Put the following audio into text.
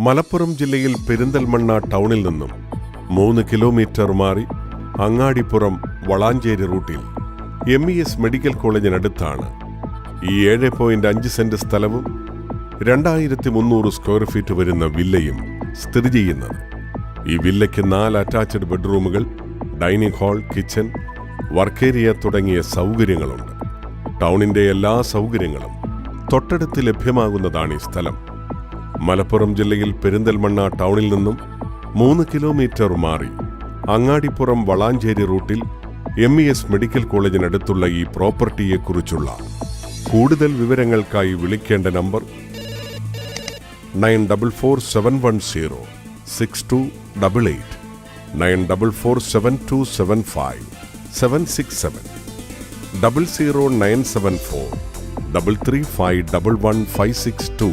മലപ്പുറം ജില്ലയിൽ പെരിന്തൽമണ്ണ ടൗണിൽ നിന്നും 3 കിലോമീറ്റർ മാറി അങ്ങാടിപ്പുറം വളാഞ്ചേരി റൂട്ടിൽ MES മെഡിക്കൽ കോളേജിനടുത്താണ് ഈ 7.5 സെന്റ് സ്ഥലവും 2300 സ്ക്വയർ ഫീറ്റ് വരുന്ന വില്ലയും സ്ഥിതി ചെയ്യുന്നത്. ഈ വില്ലയ്ക്ക് 4 അറ്റാച്ച്ഡ് ബെഡ്റൂമുകൾ, dining hall, kitchen, work area തുടങ്ങിയ സൗകര്യങ്ങളുണ്ട്. ടൗണിന്റെ എല്ലാ സൗകര്യങ്ങളും തൊട്ടടുത്ത് ലഭ്യമാകുന്നതാണ് ഈ സ്ഥലം. മലപ്പുറം ജില്ലയിൽ പെരിന്തൽമണ്ണ ടൗണിൽ നിന്നും 3 കിലോമീറ്റർ മാറി അങ്ങാടിപ്പുറം വളാഞ്ചേരി റൂട്ടിൽ MES മെഡിക്കൽ കോളേജിനടുത്തുള്ള ഈ പ്രോപ്പർട്ടിയെക്കുറിച്ചുള്ള കൂടുതൽ വിവരങ്ങൾക്കായി വിളിക്കേണ്ട നമ്പർ 9447106288, 9447275767, 00974 335 11562.